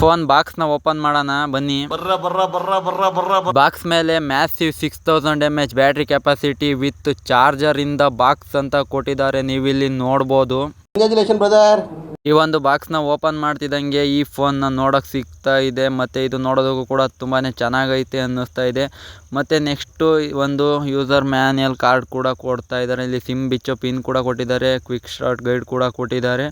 Phone ಬಾಕ್ಸ್ನ open ಮಾಡೋಣ ಬನ್ನಿ. Box ಮೇಲೆ massive 6000 mAh battery capacity with charger ಇಂದ ಬಾಕ್ಸ್ ಅಂತ ಕೊಟ್ಟಿದ್ದಾರೆ, ನೀವು ಇಲ್ಲಿ ನೋಡ್ಬೋದು. ಈ ಒಂದು ಬಾಕ್ಸ್ನ ಓಪನ್ ಮಾಡ್ತಿದ್ದಂಗೆ ಈ ಫೋನ್ನ ನೋಡೋಕೆ ಸಿಗ್ತಾ ಇದೆ, ಮತ್ತು ಇದು ನೋಡೋದಕ್ಕೂ ಕೂಡ ತುಂಬಾ ಚೆನ್ನಾಗೈತೆ ಅನ್ನಿಸ್ತಾ ಇದೆ. ಮತ್ತು ನೆಕ್ಸ್ಟು ಒಂದು ಯೂಸರ್ ಮ್ಯಾನ್ಯಲ್ ಕಾರ್ಡ್ ಕೂಡ ಕೊಡ್ತಾ ಇದ್ದಾರೆ. ಇಲ್ಲಿ ಸಿಮ್ ಬಿಚ್ಚೋ ಪಿನ್ ಕೂಡ ಕೊಟ್ಟಿದ್ದಾರೆ, ಕ್ವಿಕ್ ಸ್ಟಾರ್ಟ್ ಗೈಡ್ ಕೂಡ ಕೊಟ್ಟಿದ್ದಾರೆ.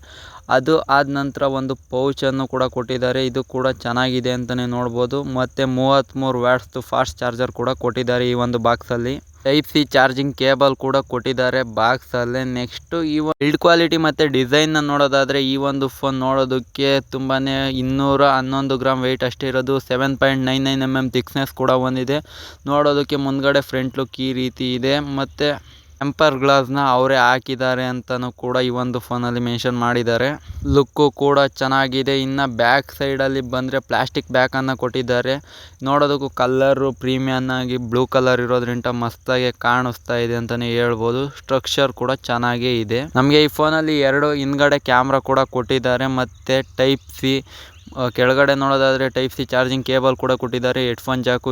ಅದು ಆದ ನಂತರ ಒಂದು ಪೌಚನ್ನು ಕೂಡ ಕೊಟ್ಟಿದ್ದಾರೆ, ಇದು ಕೂಡ ಚೆನ್ನಾಗಿದೆ ಅಂತಲೇ ನೋಡ್ಬೋದು. ಮತ್ತು 33 ವ್ಯಾಟ್ಸ್ದು ಫಾಸ್ಟ್ ಚಾರ್ಜರ್ ಕೂಡ ಕೊಟ್ಟಿದ್ದಾರೆ ಈ ಒಂದು ಬಾಕ್ಸಲ್ಲಿ. ಟೈಪ್ ಸಿ ಚಾರ್ಜಿಂಗ್ ಕೇಬಲ್ ಕೂಡ ಕೊಟ್ಟಿದ್ದಾರೆ ಬಾಕ್ಸಲ್ಲೇ. ನೆಕ್ಸ್ಟು ಈ ಬಿಲ್ಡ್ ಕ್ವಾಲಿಟಿ ಮತ್ತು ಡಿಸೈನ್ನ ನೋಡೋದಾದರೆ ಈ ಒಂದು ಫೋನ್ ನೋಡೋದಕ್ಕೆ ತುಂಬಾ 211 ಗ್ರಾಮ್ ವೆಯ್ಟ್ ಅಷ್ಟೇ ಇರೋದು. 7.99 mm ಥಿಕ್ನೆಸ್ ಕೂಡ ಹೊಂದಿದೆ. ನೋಡೋದಕ್ಕೆ ಮುಂದ್ಗಡೆ ಫ್ರಂಟ್ ಲುಕ್ ಈ ರೀತಿ ಇದೆ, ಮತ್ತು ಟೆಂಪರ್ ಗ್ಲಾಸ್ನ ಅವರೇ ಹಾಕಿದ್ದಾರೆ ಅಂತಲೂ ಕೂಡ ಈ ಒಂದು ಫೋನಲ್ಲಿ ಮೆನ್ಷನ್ ಮಾಡಿದ್ದಾರೆ. ಲುಕ್ಕು ಕೂಡ ಚೆನ್ನಾಗಿದೆ. ಇನ್ನು ಬ್ಯಾಕ್ ಸೈಡಲ್ಲಿ ಬಂದರೆ ಪ್ಲಾಸ್ಟಿಕ್ ಬ್ಯಾಕನ್ನು ಕೊಟ್ಟಿದ್ದಾರೆ. ನೋಡೋದಕ್ಕೂ ಕಲ್ಲರು ಪ್ರೀಮಿಯಮ್ ಆಗಿ ಬ್ಲೂ ಕಲರ್ ಇರೋದ್ರಿಂದ ಮಸ್ತಾಗಿ ಕಾಣಿಸ್ತಾ ಇದೆ ಅಂತಲೇ ಹೇಳ್ಬೋದು. ಸ್ಟ್ರಕ್ಚರ್ ಕೂಡ ಚೆನ್ನಾಗೇ ಇದೆ. ನಮಗೆ ಈ ಫೋನಲ್ಲಿ 2 ಹಿಂದ್ಗಡೆ ಕ್ಯಾಮ್ರಾ ಕೂಡ ಕೊಟ್ಟಿದ್ದಾರೆ, ಮತ್ತು ಟೈಪ್ ಸಿ ಕೆಳಗಡೆ ನೋಡೋದಾದರೆ ಟೈಪ್ ಸಿ ಚಾರ್ಜಿಂಗ್ ಕೇಬಲ್ ಕೂಡ ಕೊಟ್ಟಿದ್ದಾರೆ. ಹೆಡ್ಫೋನ್ ಜಾಕು,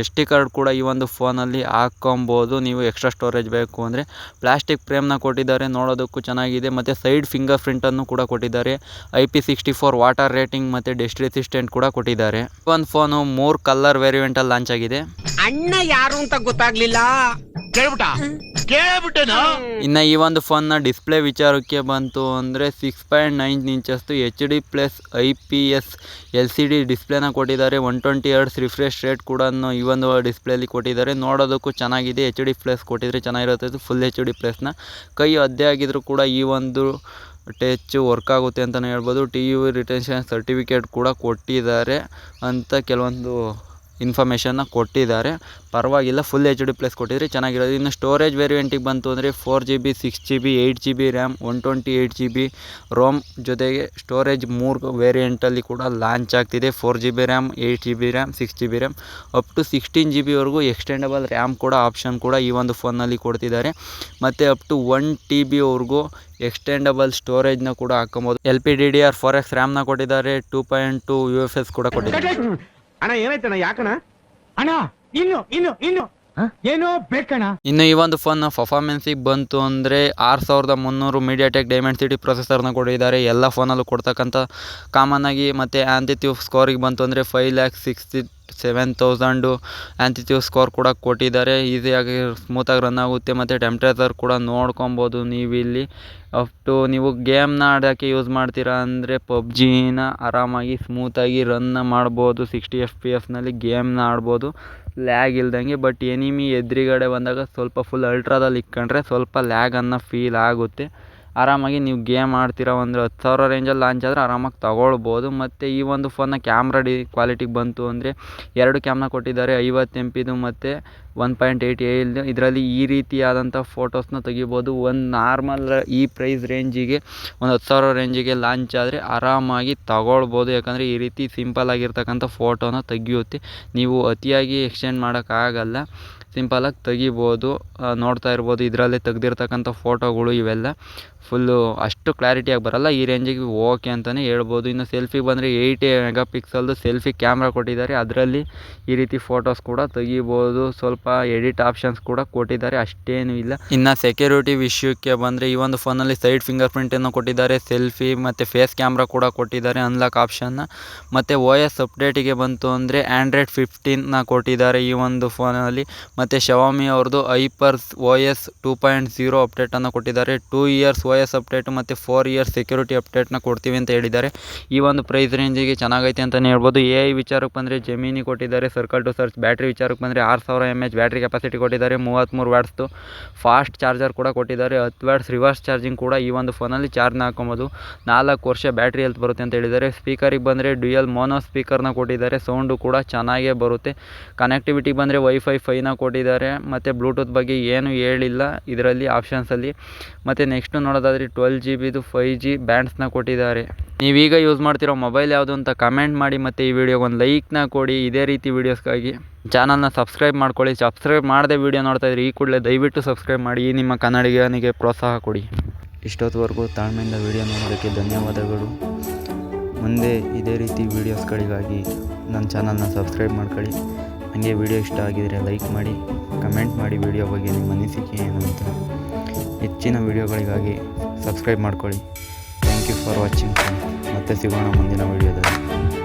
SD ಕಾರ್ಡ್ ಕೂಡ ಈ ಒಂದು ಫೋನಲ್ಲಿ ಹಾಕ್ಕೊಬೋದು ನೀವು ಎಕ್ಸ್ಟ್ರಾ ಸ್ಟೋರೇಜ್ ಬೇಕು ಅಂದರೆ. ಪ್ಲಾಸ್ಟಿಕ್ ಫ್ರೇಮ್ನ ಕೊಟ್ಟಿದ್ದಾರೆ, ನೋಡೋದಕ್ಕೂ ಚೆನ್ನಾಗಿದೆ. ಮತ್ತು ಸೈಡ್ ಫಿಂಗರ್ ಪ್ರಿಂಟನ್ನು ಕೂಡ ಕೊಟ್ಟಿದ್ದಾರೆ. IP64 ವಾಟರ್ ರೇಟಿಂಗ್ ಮತ್ತು ಡಸ್ಟ್ ರೆಸಿಸ್ಟೆಂಟ್ ಕೂಡ ಕೊಟ್ಟಿದ್ದಾರೆ. ಒಂದು ಫೋನು 3 ಕಲರ್ ವೇರಿಯಂಟಲ್ಲಿ ಲಾಂಚ್ ಆಗಿದೆ. ಅಣ್ಣ ಯಾರು ಅಂತ ಗೊತ್ತಾಗ್ಲಿಲ್ಲ, ಇನ್ನು ಈ ಒಂದು ಫೋನ್ನ ಡಿಸ್ಪ್ಲೇ ವಿಚಾರಕ್ಕೆ ಬಂತು ಅಂದರೆ 6.9 ಇಂಚಸ್ದು HD+ IPS LCD ಡಿಸ್ಪ್ಲೇನ ಕೊಟ್ಟಿದ್ದಾರೆ. 120 Hz ರಿಫ್ರೆಶ್ ರೇಟ್ ಕೂಡ ಈ ಒಂದು ಡಿಸ್ಪ್ಲೇಲಿ ಕೊಟ್ಟಿದ್ದಾರೆ. ನೋಡೋದಕ್ಕೂ ಚೆನ್ನಾಗಿದೆ. HD+ ಕೊಟ್ಟಿದ್ರೆ ಚೆನ್ನಾಗಿರುತ್ತೆ. ಫುಲ್ HD+ನ ಕೈ ಒದ್ದೆ ಆಗಿದ್ರು ಕೂಡ ಈ ಒಂದು ಟಚ್ ವರ್ಕ್ ಆಗುತ್ತೆ ಅಂತಲೇ ಹೇಳ್ಬೋದು. TUV ರಿಟೆನ್ಷನ್ ಸರ್ಟಿಫಿಕೇಟ್ ಕೂಡ ಕೊಟ್ಟಿದ್ದಾರೆ ಅಂತ ಕೆಲವೊಂದು ಇನ್ಫಾರ್ಮೇಷನ್ನ ಕೊಟ್ಟಿದ್ದಾರೆ. ಪರವಾಗಿಲ್ಲ, ಫುಲ್ HD+ ಕೊಟ್ಟಿದ್ರೆ ಚೆನ್ನಾಗಿರೋದು. ಇನ್ನು ಸ್ಟೋರೇಜ್ ವೇರಿಯಂಟಿಗೆ ಬಂತು ಅಂದರೆ 4GB 6GB 8GB RAM 128GB ROM ಜೊತೆಗೆ ಸ್ಟೋರೇಜ್ 3 ವೇರಿಯಂಟಲ್ಲಿ ಕೂಡ ಲಾಂಚ್ ಆಗ್ತಿದೆ. 4GB RAM 8GB RAM 6GB RAM up to 16GB extendable RAM ಕೂಡ ಆಪ್ಷನ್ ಕೂಡ ಈ ಒಂದು ಫೋನ್ನಲ್ಲಿ ಕೊಡ್ತಿದ್ದಾರೆ. ಮತ್ತು ಅಪ್ ಟು 1TB ಎಕ್ಸ್ಟೆಂಡಬಲ್ ಸ್ಟೋರೇಜ್ನ ಕೂಡ ಹಾಕೊಬೋದು. LPDDR4X ರ್ಯಾಮ್ನ ಕೊಟ್ಟಿದ್ದಾರೆ. 2.2 UFS ಕೂಡ ಕೊಟ್ಟಿದ್ದಾರೆ. ಅಣ್ಣ ಏನಾಯ್ತಣ್ಣ, ಯಾಕಣ್ಣ ಅಣ್ಣ ಇನ್ನು ಏನೋ ಬೇಕಣ್ಣ. ಇನ್ನು ಈ ಒಂದು ಫೋನ್ ಪರ್ಫಾರ್ಮೆನ್ಸಿಗೆ ಬಂತು ಅಂದರೆ 6300 MediaTek Dimensity ಪ್ರೊಸೆಸರ್ನ ಕೊಟ್ಟಿದ್ದಾರೆ. ಎಲ್ಲ ಫೋನಲ್ಲೂ ಕೊಡ್ತಕ್ಕಂಥ ಕಾಮನ್ ಆಗಿ. ಮತ್ತು ಆಂಟಿಟ್ಯೂಡ್ ಸ್ಕೋರಿಗೆ ಬಂತು ಅಂದರೆ 5,67,000 ಆಂಟಿಟ್ಯೂಡ್ ಸ್ಕೋರ್ ಕೂಡ ಕೊಟ್ಟಿದ್ದಾರೆ. ಈಸಿಯಾಗಿ ಸ್ಮೂತಾಗಿ ರನ್ ಆಗುತ್ತೆ. ಮತ್ತು ಟೆಂಪ್ರೇಚರ್ ಕೂಡ ನೋಡ್ಕೊಬೋದು ನೀವು ಇಲ್ಲಿ. ನೀವು ಗೇಮ್ನ ಆಡೋಕ್ಕೆ ಯೂಸ್ ಮಾಡ್ತೀರಾ ಅಂದರೆ PUBGನ ಆರಾಮಾಗಿ ಸ್ಮೂತಾಗಿ ರನ್ ಮಾಡ್ಬೋದು. 60 FPS ಗೇಮ್ನ ಆಡ್ಬೋದು ಲ್ಯಾಗ್ ಇಲ್ದಂಗೆ. ಬಟ್ ಎನಿಮಿ ಎದುರುಗಡೆ ಬಂದಾಗ ಸ್ವಲ್ಪ ಫುಲ್ ಅಲ್ಟ್ರಾದಲ್ಲಿ ಇಟ್ಕೊಂಡ್ರೆ ಸ್ವಲ್ಪ ಲ್ಯಾಗ್ ಅನ್ನೋ ಫೀಲ್ ಆಗುತ್ತೆ. ಆರಾಮಾಗಿ ನೀವು ಗೇಮ್ ಆಡ್ತೀರಾ ಅಂದರೆ 10,000 ರೇಂಜಲ್ಲಿ ಲಾಂಚ್ ಆದರೆ ಆರಾಮಾಗಿ ತೊಗೊಳ್ಬೋದು. ಮತ್ತು ಈ ಒಂದು ಫೋನ್ನ ಕ್ಯಾಮ್ರಾ ಕ್ವಾಲಿಟಿಗೆ ಬಂತು ಅಂದರೆ 2 ಕ್ಯಾಮ್ರಾ ಕೊಟ್ಟಿದ್ದಾರೆ, 50 MP ಮತ್ತು 1.8 AL. ಇದರಲ್ಲಿ ಈ ರೀತಿಯಾದಂಥ ಫೋಟೋಸ್ನ ತೆಗಿಬೋದು. ಒಂದು ನಾರ್ಮಲ್ ಈ ಪ್ರೈಸ್ ರೇಂಜಿಗೆ ಒಂದು 10,000 ರೇಂಜಿಗೆ ಲಾಂಚ್ ಆದರೆ ಆರಾಮಾಗಿ ತೊಗೊಳ್ಬೋದು. ಯಾಕಂದರೆ ಈ ರೀತಿ ಸಿಂಪಲ್ ಆಗಿರ್ತಕ್ಕಂಥ ಫೋಟೋನ ತೆಗಿಯುತ್ತೆ. ನೀವು ಅತಿಯಾಗಿ ಎಕ್ಸ್ಟೆಂಡ್ ಮಾಡೋಕ್ಕಾಗಲ್ಲ, ಸಿಂಪಲಾಗಿ ತೆಗಿಬೋದು. ನೋಡ್ತಾ ಇರ್ಬೋದು ಇದರಲ್ಲೇ ತೆಗೆದಿರ್ತಕ್ಕಂಥ ಫೋಟೋಗಳು ಇವೆಲ್ಲ ಫುಲ್ಲು ಅಷ್ಟು ಕ್ಲಾರಿಟಿಯಾಗಿ ಬರೋಲ್ಲ. ಈ ರೇಂಜಿಗೆ ಓಕೆ ಅಂತಲೇ ಹೇಳ್ಬೋದು. ಇನ್ನು ಸೆಲ್ಫಿಗೆ ಬಂದರೆ 8 MP ಸೆಲ್ಫಿ ಕ್ಯಾಮ್ರಾ ಕೊಟ್ಟಿದ್ದಾರೆ. ಅದರಲ್ಲಿ ಈ ರೀತಿ ಫೋಟೋಸ್ ಕೂಡ ತೆಗಿಬೋದು. ಸ್ವಲ್ಪ ಎಡಿಟ್ ಆಪ್ಷನ್ಸ್ ಕೂಡ ಕೊಟ್ಟಿದ್ದಾರೆ, ಅಷ್ಟೇನೂ ಇಲ್ಲ. ಇನ್ನು ಸೆಕ್ಯೂರಿಟಿ ವಿಷಯಕ್ಕೆ ಬಂದರೆ ಈ ಒಂದು ಫೋನಲ್ಲಿ ಸೈಡ್ ಫಿಂಗರ್ ಪ್ರಿಂಟನ್ನು ಕೊಟ್ಟಿದ್ದಾರೆ. ಸೆಲ್ಫಿ ಮತ್ತು ಫೇಸ್ ಕ್ಯಾಮ್ರಾ ಕೂಡ ಕೊಟ್ಟಿದ್ದಾರೆ, ಅನ್ಲಾಕ್ ಆಪ್ಷನ್ನ. ಮತ್ತು OS ಅಪ್ಡೇಟಿಗೆ ಬಂತು ಅಂದರೆ Android 15ನ ಕೊಟ್ಟಿದ್ದಾರೆ ಈ ಒಂದು ಫೋನಲ್ಲಿ. ಮತ್ತು Xiaomi ಅವ್ರದ್ದು HyperOS 2.0 ಅಪ್ಡೇಟನ್ನು ಕೊಟ್ಟಿದ್ದಾರೆ. 2 years OS ಅಪ್ಡೇಟ್ ಮತ್ತು 4 years ಸೆಕ್ಯೂರಿಟಿ ಅಪ್ಡೇಟ್ನ ಕೊಡ್ತೀವಿ ಅಂತ ಹೇಳಿದ್ದಾರೆ. ಈ ಒಂದು ಪ್ರೈಸ್ ರೇಂಜಿಗೆ ಚೆನ್ನಾಗೈತೆ ಅಂತಲೇ ಹೇಳ್ಬೋದು. AI ವಿಚಾರಕ್ಕೆ ಬಂದರೆ ಜೆಮಿನಿ ಕೊಟ್ಟಿದ್ದಾರೆ. Circle to search. ಬ್ಯಾಟ್ರಿ ವಿಚಾರಕ್ಕೆ ಬಂದರೆ 6000 mAh ಬ್ಯಾಟ್ರಿ ಕೆಪಾಸಿಟಿ ಕೊಟ್ಟಿದ್ದಾರೆ. 33 ವ್ಯಾಟ್ಸ್ದು ಫಾಸ್ಟ್ ಚಾರ್ಜರ್ ಕೂಡ ಕೊಟ್ಟಿದ್ದಾರೆ. 10 ವ್ಯಾಟ್ಸ್ ರಿವರ್ಸ್ ಚಾರ್ಜಿಂಗ್ ಕೂಡ ಈ ಒಂದು ಫೋನಲ್ಲಿ ಚಾರ್ಜ್ನ ಹಾಕೊಬೋದು. 4 ವರ್ಷ ಬ್ಯಾಟ್ರಿ ಹೆಲ್ತ್ ಬರುತ್ತೆ ಅಂತ ಹೇಳಿದ್ದಾರೆ. ಸ್ಪೀಕರಿಗೆ ಬಂದರೆ ಡ್ಯುಯಲ್ ಮೋನೋ ಸ್ಪೀಕರ್ನ ಕೊಟ್ಟಿದ್ದಾರೆ. ಸೌಂಡು ಕೂಡ ಚೆನ್ನಾಗೇ ಬರುತ್ತೆ. ಕನೆಕ್ಟಿವಿಟಿ ಬಂದರೆ Wi-Fi 5ನ ಕೊಟ್ಟಿದ್ದಾರೆ. ಮತ್ತು ಬ್ಲೂಟೂತ್ ಬಗ್ಗೆ ಏನು ಹೇಳಿಲ್ಲ ಇದರಲ್ಲಿ ಆಪ್ಷನ್ಸಲ್ಲಿ. ಮತ್ತು ನೆಕ್ಸ್ಟು ನೋಡೋದಾದರೆ 12GB 5G ಬ್ಯಾಂಡ್ಸ್ನ ಕೊಟ್ಟಿದ್ದಾರೆ. ನೀವೀಗ ಯೂಸ್ ಮಾಡ್ತಿರೋ ಮೊಬೈಲ್ ಯಾವುದು ಅಂತ ಕಮೆಂಟ್ ಮಾಡಿ. ಮತ್ತು ಈ ವಿಡಿಯೋಗೆ ಒಂದು ಲೈಕ್ನ ಕೊಡಿ. ಇದೇ ರೀತಿ ವೀಡಿಯೋಸ್ಗಾಗಿ ಚಾನಲ್ನ ಸಬ್ಸ್ಕ್ರೈಬ್ ಮಾಡ್ಕೊಳ್ಳಿ. ಸಬ್ಸ್ಕ್ರೈಬ್ ಮಾಡದೆ ವೀಡಿಯೋ ನೋಡ್ತಾ ಇದ್ರಿ ಈ ಕೂಡಲೇ ದಯವಿಟ್ಟು ಸಬ್ಸ್ಕ್ರೈಬ್ ಮಾಡಿ. ನಿಮ್ಮ ಕನ್ನಡಿಗನಿಗೆ ಪ್ರೋತ್ಸಾಹ ಕೊಡಿ. ಇಷ್ಟೊತ್ತವರೆಗೂ ತಾಳ್ಮೆಯಿಂದ ವೀಡಿಯೋ ನೋಡೋದಕ್ಕೆ ಧನ್ಯವಾದಗಳು. ಮುಂದೆ ಇದೇ ರೀತಿ ವೀಡಿಯೋಸ್ಗಳಿಗಾಗಿ ನನ್ನ ಚಾನಲ್ನ ಸಬ್ಸ್ಕ್ರೈಬ್ ಮಾಡ್ಕೊಳ್ಳಿ. ಹಾಗೆ ವಿಡಿಯೋ ಇಷ್ಟ ಆಗಿದರೆ ಲೈಕ್ ಮಾಡಿ, ಕಮೆಂಟ್ ಮಾಡಿ ವಿಡಿಯೋ ಬಗ್ಗೆ ನಿಮ್ಮ ಅನಿಸಿಕೆ ಏನು ಅಂತ. ಹೆಚ್ಚಿನ ವೀಡಿಯೋಗಳಿಗಾಗಿ ಸಬ್ಸ್ಕ್ರೈಬ್ ಮಾಡ್ಕೊಳ್ಳಿ. Thank you for watching. ಮತ್ತೆ ಸಿಗೋಣ ಮುಂದಿನ ವೀಡಿಯೋದಲ್ಲಿ.